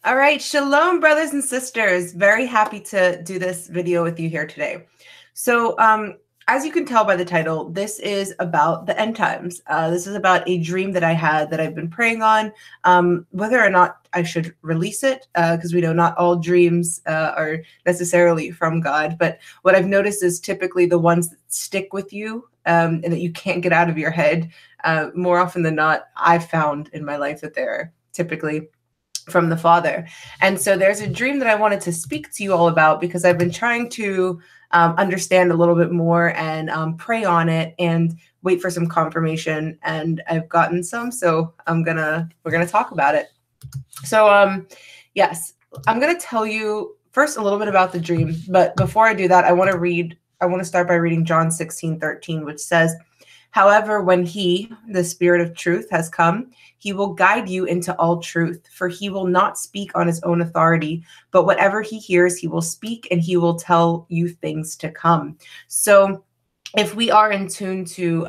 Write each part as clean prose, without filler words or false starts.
All right, shalom, brothers and sisters. Very happy to do this video with you here today. So, as you can tell by the title, this is about the end times. This is about a dream that I had that I've been praying on, whether or not I should release it, because we know not all dreams are necessarily from God. But what I've noticed is typically the ones that stick with you and that you can't get out of your head. More often than not, I've found in my life that they're typically from the Father. And so there's a dream that I wanted to speak to you all about because I've been trying to understand a little bit more and pray on it and wait for some confirmation. And I've gotten some, so we're gonna talk about it. So yes, I'm gonna tell you first a little bit about the dream. But before I do that, I want to start by reading John 16:13, which says, "However, when he, the Spirit of truth, has come, he will guide you into all truth, for he will not speak on his own authority, but whatever he hears, he will speak, and he will tell you things to come." So if we are in tune to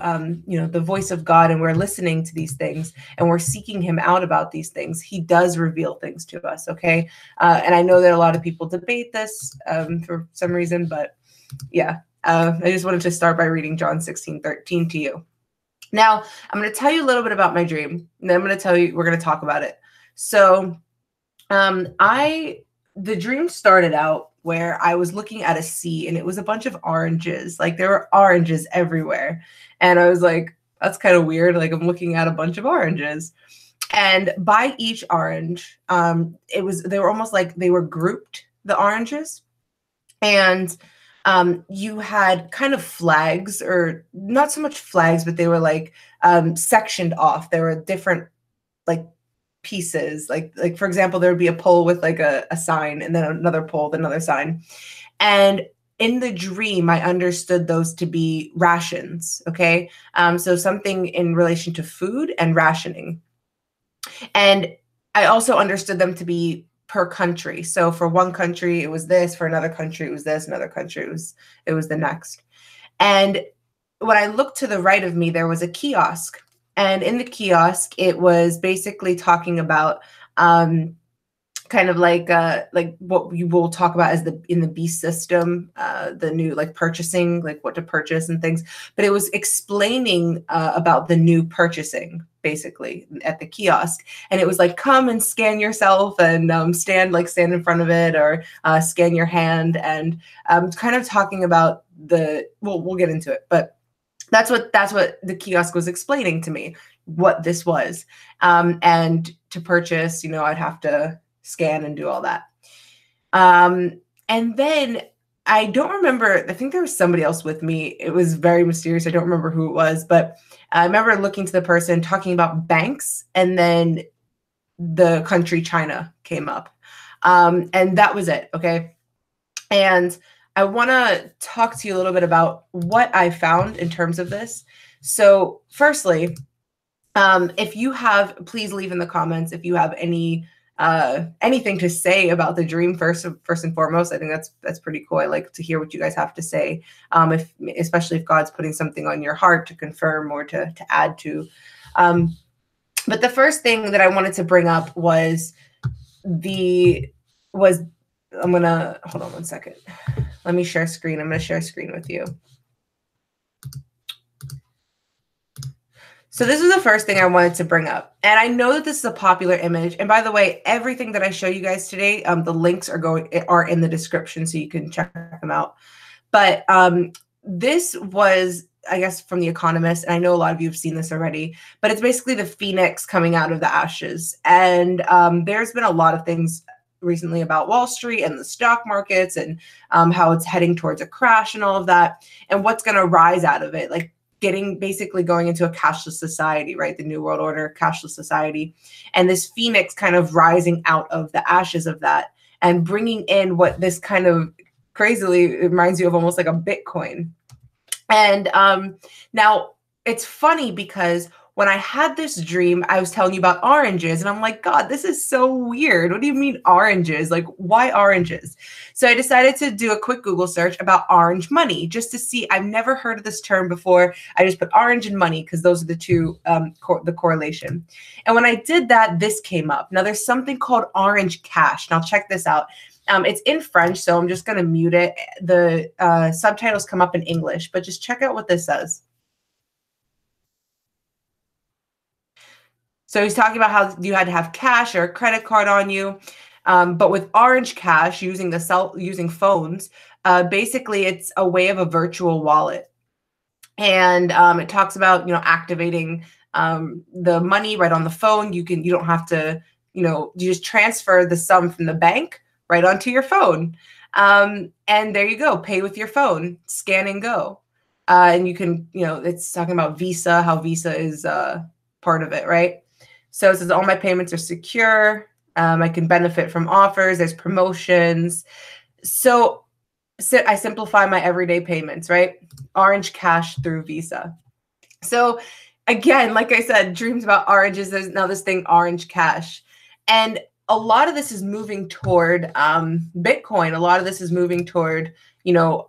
the voice of God, and we're listening to these things and we're seeking him out about these things, he does reveal things to us. Okay. And I know that a lot of people debate this for some reason, but yeah. I just wanted to start by reading John 16:13 to you. Now, I'm going to tell you a little bit about my dream, and then I'm going to tell you, we're going to talk about it. So the dream started out where I was looking at a sea, and it was a bunch of oranges. Like, there were oranges everywhere. And I was like, that's kind of weird. Like, I'm looking at a bunch of oranges. And by each orange, they were almost like they were grouped, the oranges. And you had kind of flags, or not so much flags, but they were like sectioned off. There were different like pieces. Like for example, there would be a pole with like a sign, and then another pole with another sign. And in the dream, I understood those to be rations. Okay. So something in relation to food and rationing. And I also understood them to be per country. So for one country, it was this. For another country, it was this. Another country, it was the next. And when I looked to the right of me, there was a kiosk. And in the kiosk, it was basically talking about kind of like what we will talk about as in the beast system, the new like purchasing, like what to purchase and things. But it was explaining about the new purchasing, basically, at the kiosk. And it was like, come and scan yourself, and stand in front of it, or scan your hand, and kind of talking about we'll get into it, but that's what the kiosk was explaining to me, what this was. And to purchase, I'd have to scan and do all that. And then I don't remember, I think there was somebody else with me. It was very mysterious. I don't remember who it was, but I remember looking to the person talking about banks, and then the country China came up. And that was it. Okay. And I want to talk to you a little bit about what I found in terms of this. So firstly, if you have, please leave in the comments if you have anything to say about the dream first and foremost. I think that's pretty cool. I like to hear what you guys have to say, especially if God's putting something on your heart to confirm or to add to. But the first thing that I wanted to bring up was I'm gonna hold on one second. Let me share screen. I'm gonna share screen with you. So this is the first thing I wanted to bring up. And I know that this is a popular image. And by the way, everything that I show you guys today, the links are in the description, so you can check them out. But this was, I guess, from the Economist. And I know a lot of you have seen this already, but it's basically the phoenix coming out of the ashes. And there's been a lot of things recently about Wall Street and the stock markets, and how it's heading towards a crash and all of that, and what's going to rise out of it. Like basically going into a cashless society, right? The New World Order, cashless society. And this phoenix kind of rising out of the ashes of that and bringing in what this kind of crazily, it reminds you of almost like a Bitcoin. And now it's funny because when I had this dream, I was telling you about oranges, and I'm like, God, this is so weird. What do you mean oranges? Like, why oranges? So I decided to do a quick Google search about orange money just to see. I've never heard of this term before. I just put orange and money because those are the two, the correlation. And when I did that, this came up. Now there's something called orange cash. Now check this out. It's in French, so I'm just going to mute it. The subtitles come up in English, but just check out what this says. So he's talking about how you had to have cash or a credit card on you. But with Orange Cash, using phones, basically it's a way of a virtual wallet. And it talks about, activating the money right on the phone. You don't have to, you just transfer the sum from the bank right onto your phone. And there you go, pay with your phone, scan and go. And you can, it's talking about Visa, how Visa is part of it, right? So it says all my payments are secure. I can benefit from offers. There's promotions. So I simplify my everyday payments, right? Orange Cash through Visa. So again, like I said, dreams about oranges. There's now this thing, Orange Cash. And a lot of this is moving toward Bitcoin. A lot of this is moving toward, the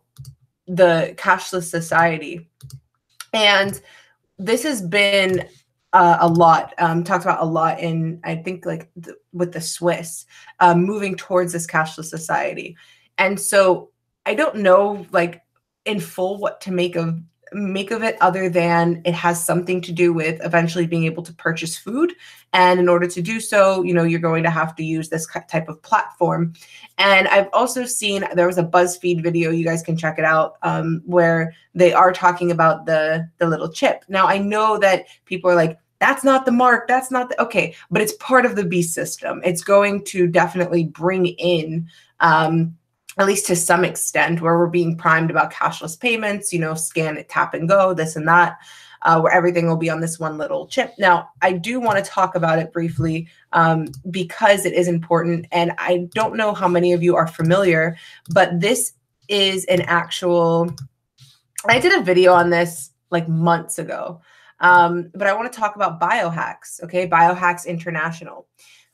cashless society. And this has been a lot, talked about a lot in, I think, like with the Swiss, moving towards this cashless society. And so I don't know, like, in full what to make of it, other than it has something to do with eventually being able to purchase food. And in order to do so, you're going to have to use this type of platform. And I've also seen, there was a BuzzFeed video, you guys can check it out, where they are talking about the little chip. Now, I know that people are like, that's not the mark, that's not the, okay, but it's part of the beast system. It's going to definitely bring in, at least to some extent, where we're being primed about cashless payments, scan it, tap and go, this and that, where everything will be on this one little chip. Now, I do want to talk about it briefly because it is important. And I don't know how many of you are familiar, but this is an actual, I did a video on this like months ago, but I want to talk about Biohax, okay? Biohax International.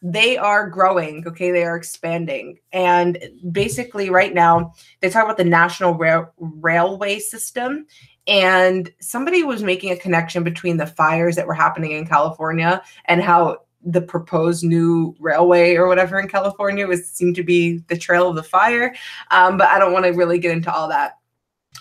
They are growing, okay? They are expanding. And basically right now, they talk about the national railway system. And somebody was making a connection between the fires that were happening in California and how the proposed new railway or whatever in California seemed to be the trail of the fire. But I don't want to really get into all that.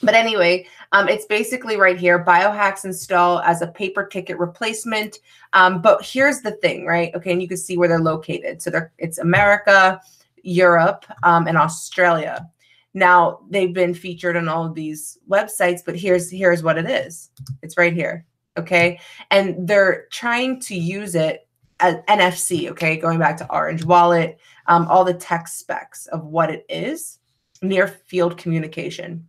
But anyway, it's basically right here, Biohax install as a paper ticket replacement. But here's the thing, right? Okay, and you can see where they're located. So it's America, Europe, and Australia. Now, they've been featured on all of these websites, but here's what it is. It's right here, okay? And they're trying to use it as NFC, okay? Going back to Orange Wallet, all the tech specs of what it is, near field communication.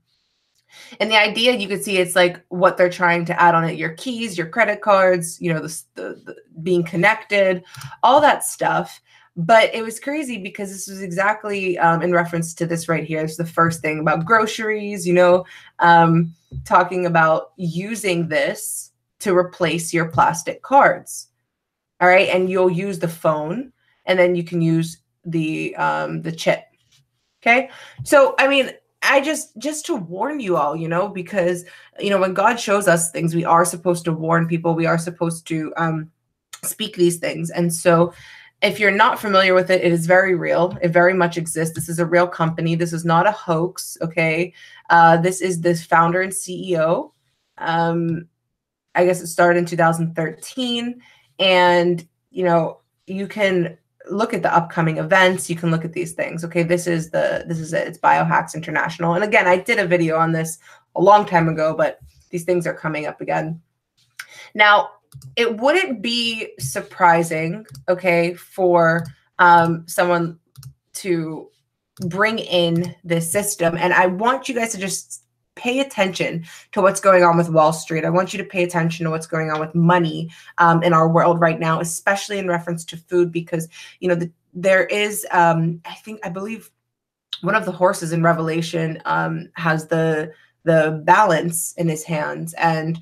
And the idea, you can see, it's like what they're trying to add on it, your keys, your credit cards, the being connected, all that stuff. But it was crazy because this was exactly in reference to this right here. It's the first thing about groceries, talking about using this to replace your plastic cards. All right. And you'll use the phone, and then you can use the chip. Okay. So, I mean, I just to warn you all, because, when God shows us things, we are supposed to warn people. We are supposed to speak these things. And so if you're not familiar with it, it is very real. It very much exists. This is a real company. This is not a hoax. Okay. This is this founder and CEO. I guess it started in 2013. And, you can look at the upcoming events. You can look at these things. Okay, this is it. It's Biohax International. And again, I did a video on this a long time ago, but these things are coming up again. Now, it wouldn't be surprising, okay, for someone to bring in this system. And I want you guys to just pay attention to what's going on with Wall Street. I want you to pay attention to what's going on with money in our world right now, especially in reference to food, because, there is, I believe one of the horses in Revelation has the the balance in his hands, and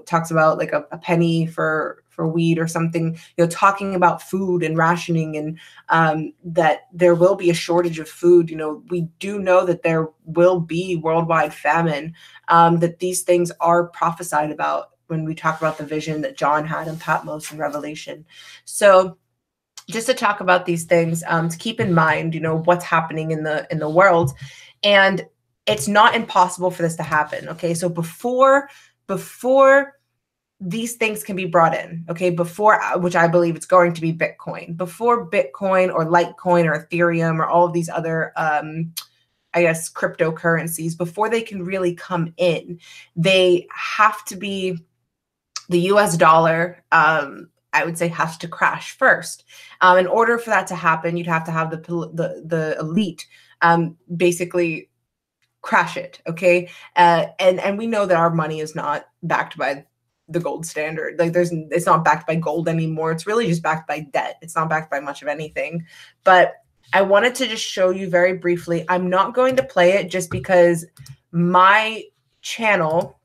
talks about like a penny for weed or something, talking about food and rationing, and that there will be a shortage of food. We do know that there will be worldwide famine, that these things are prophesied about when we talk about the vision that John had in Patmos and Revelation. So just to talk about these things, to keep in mind, what's happening in the world, and it's not impossible for this to happen. Okay, so before these things can be brought in, okay, before, which I believe it's going to be Bitcoin, before Bitcoin or Litecoin or Ethereum or all of these other, I guess, cryptocurrencies, before they can really come in, they have to be, the US dollar, I would say, has to crash first. In order for that to happen, you'd have to have the elite basically crash it, okay? And we know that our money is not backed by the gold standard. Like it's not backed by gold anymore. It's really just backed by debt. It's not backed by much of anything. But I wanted to just show you very briefly. I'm not going to play it just because my channel,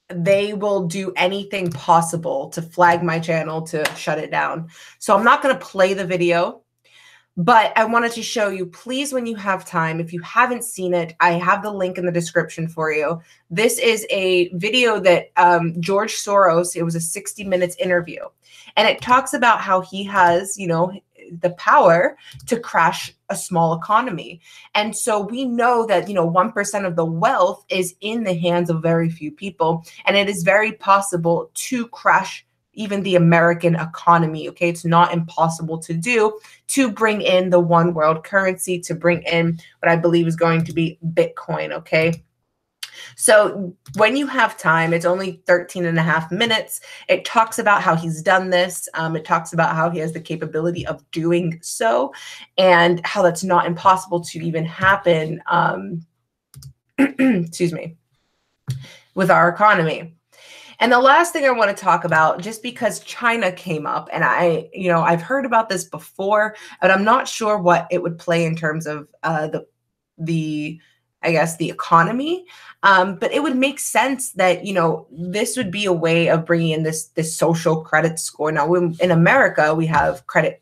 they will do anything possible to flag my channel to shut it down. So I'm not going to play the video. But I wanted to show you, please, when you have time, if you haven't seen it, I have the link in the description for you. This is a video that George Soros, it was a 60 minutes interview. And it talks about how he has, the power to crash a small economy. And so we know that, 1% of the wealth is in the hands of very few people. And it is very possible to crash even the American economy, okay? It's not impossible to do, to bring in the one world currency, to bring in what I believe is going to be Bitcoin, okay? So when you have time, it's only 13.5 minutes. It talks about how he's done this. It talks about how he has the capability of doing so, and how that's not impossible to even happen, excuse me, with our economy. And the last thing I want to talk about, just because China came up, and I've heard about this before, but I'm not sure what it would play in terms of the I guess the economy. But it would make sense that this would be a way of bringing in this social credit score. Now in America we have credit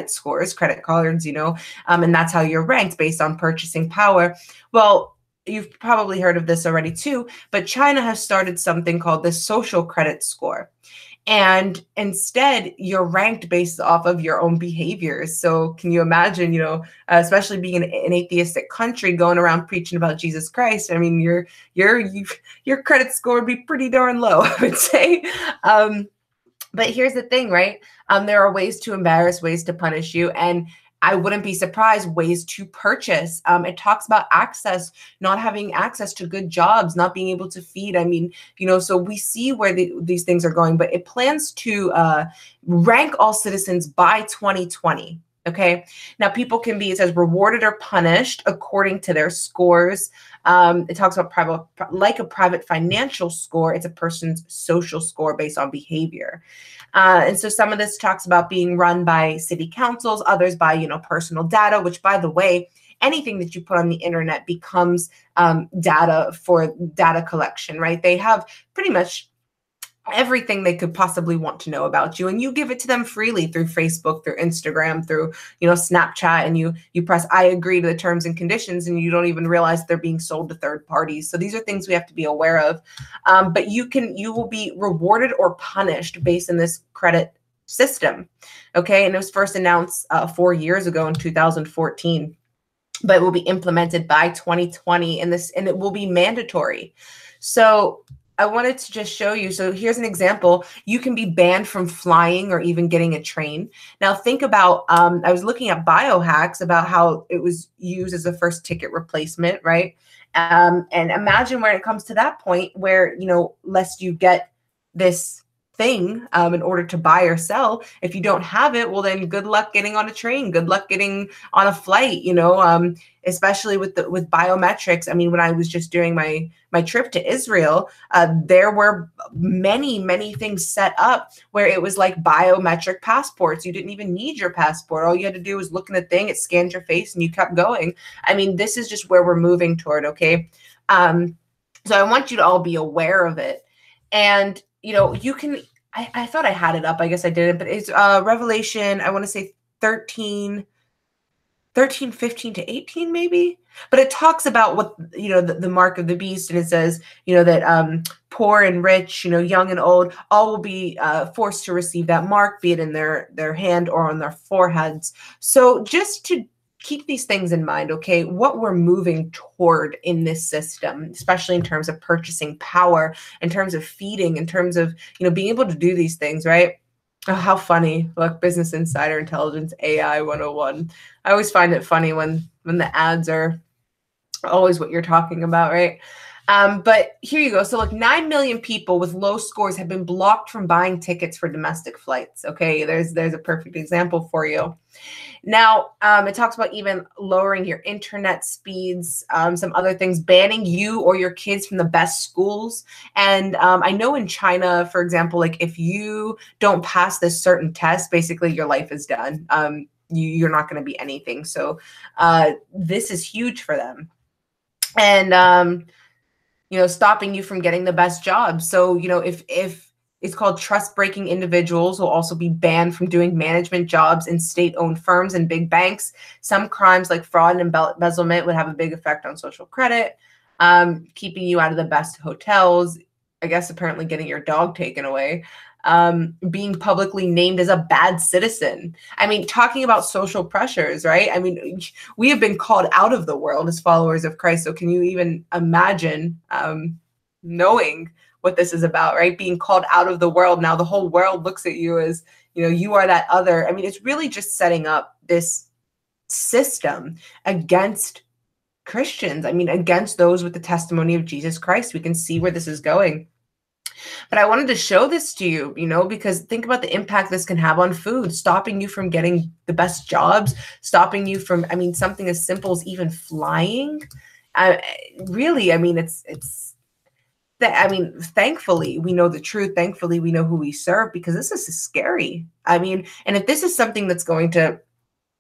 scores, credit cards, and that's how you're ranked based on purchasing power. Well, you've probably heard of this already too, but China has started something called the social credit score. And instead, you're ranked based off of your own behaviors. So can you imagine, especially being an atheistic country, going around preaching about Jesus Christ? I mean, your credit score would be pretty darn low, I would say. But here's the thing, right? There are ways to embarrass, ways to punish you, and I wouldn't be surprised, ways to purchase. It talks about access, not having access to good jobs, not being able to feed. I mean, so we see where these things are going, but it plans to rank all citizens by 2020. Okay. Now people can be, it says, rewarded or punished according to their scores. It talks about like a private financial score. It's a person's social score based on behavior. And so some of this talks about being run by city councils, others by, personal data, which, by the way, anything that you put on the internet becomes data for data collection, right? They have pretty much everything they could possibly want to know about you, and you give it to them freely through Facebook, through Instagram, through Snapchat, and you press I agree to the terms and conditions, and you don't even realize they're being sold to third parties. So these are things we have to be aware of. But you will be rewarded or punished based on this credit system. Okay, and it was first announced 4 years ago in 2014, but it will be implemented by 2020, and it will be mandatory. So I wanted to just show you. So here's an example. You can be banned from flying or even getting a train. Now think about, I was looking at Biohax about how it was used as a first ticket replacement, right? And imagine when it comes to that point where, lest you get this thing in order to buy or sell, if you don't have it, well then good luck getting on a train, good luck getting on a flight, especially with biometrics. I mean, when I was just doing my trip to Israel, there were many things set up where it was like biometric passports. You didn't even need your passport. All you had to do was look in the thing, it scanned your face, and you kept going. I mean, this is just where we're moving toward, okay? So I want you to all be aware of it. And, you can, I thought I had it up. I guess I didn't, but it's Revelation, I want to say 13, 15 to 18 maybe, but it talks about what the mark of the beast, and it says that poor and rich, young and old, all will be forced to receive that mark, be it in their hand or on their foreheads. So just to keep these things in mind, okay, what we're moving toward in this system, especially in terms of purchasing power, in terms of feeding, in terms of being able to do these things, right? Oh, how funny. Look, Business Insider Intelligence AI 101. I always find it funny when the ads are always what you're talking about, right? But here you go. So like 9 million people with low scores have been blocked from buying tickets for domestic flights. Okay, there's a perfect example for you. Now, it talks about even lowering your internet speeds, some other things, banning you or your kids from the best schools. And I know in China, for example, like if you don't pass this certain test, basically your life is done. You're not going to be anything. So this is huge for them. And, stopping you from getting the best jobs. So, if it's called trust breaking individuals will also be banned from doing management jobs in state-owned firms and big banks. Some crimes like fraud and embezzlement would have a big effect on social credit, keeping you out of the best hotels, I guess apparently getting your dog taken away, being publicly named as a bad citizen. I mean, talking about social pressures, right? I mean, we have been called out of the world as followers of Christ. So can you even imagine knowing what this is about, right? Being called out of the world. Now the whole world looks at you as, you are that other. I mean, it's really just setting up this system against Christians. I mean, against those with the testimony of Jesus Christ. We can see where this is going. But I wanted to show this to you, because think about the impact this can have on food, stopping you from getting the best jobs, stopping you from, I mean, something as simple as even flying. Really, I mean, it's that, I mean, thankfully we know the truth. Thankfully we know who we serve, because this is scary. I mean, and if this is something that's going to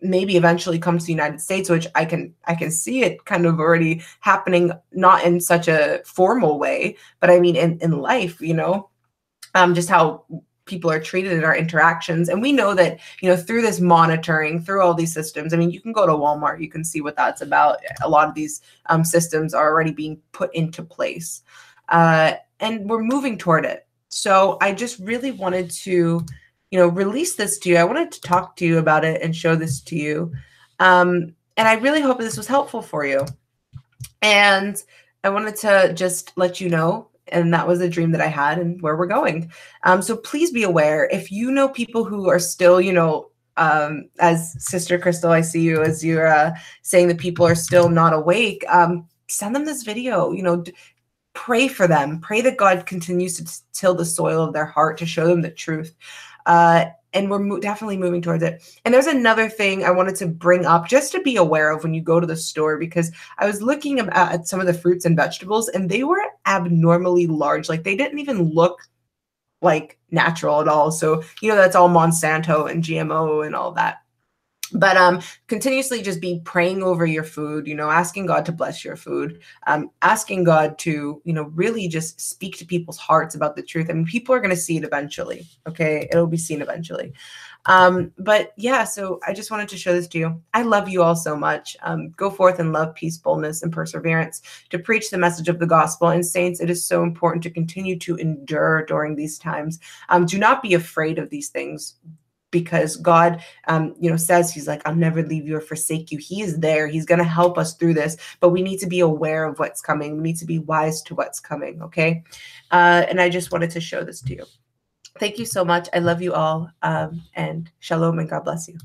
maybe eventually come to the United States, which I can see it kind of already happening, not in such a formal way, but I mean in life, just how people are treated in our interactions. And we know that, through this monitoring, through all these systems, I mean, you can go to Walmart, you can see what that's about. A lot of these systems are already being put into place. And we're moving toward it. So I just really wanted to, release this to you. I wanted to talk to you about it and show this to you. And I really hope this was helpful for you. And I wanted to just let you know, and that was a dream that I had and where we're going. So please be aware, if you know people who are still, as Sister Crystal, I see you as you're saying that people are still not awake, send them this video, pray for them. Pray that God continues to till the soil of their heart to show them the truth. And we're definitely moving towards it. And there's another thing I wanted to bring up just to be aware of when you go to the store, because I was looking at some of the fruits and vegetables and they were abnormally large. Like they didn't even look like natural at all. So, that's all Monsanto and GMO and all that. But continuously just be praying over your food, asking God to bless your food, asking God to, really just speak to people's hearts about the truth. I mean, people are going to see it eventually. Okay. It'll be seen eventually. But yeah, so I just wanted to show this to you. I love you all so much. Go forth in love, peace, boldness, and perseverance to preach the message of the gospel. And saints, it is so important to continue to endure during these times. Do not be afraid of these things, because God, says he's like, I'll never leave you or forsake you. He is there. He's going to help us through this, but we need to be aware of what's coming. We need to be wise to what's coming. Okay. And I just wanted to show this to you. Thank you so much. I love you all. And shalom and God bless you.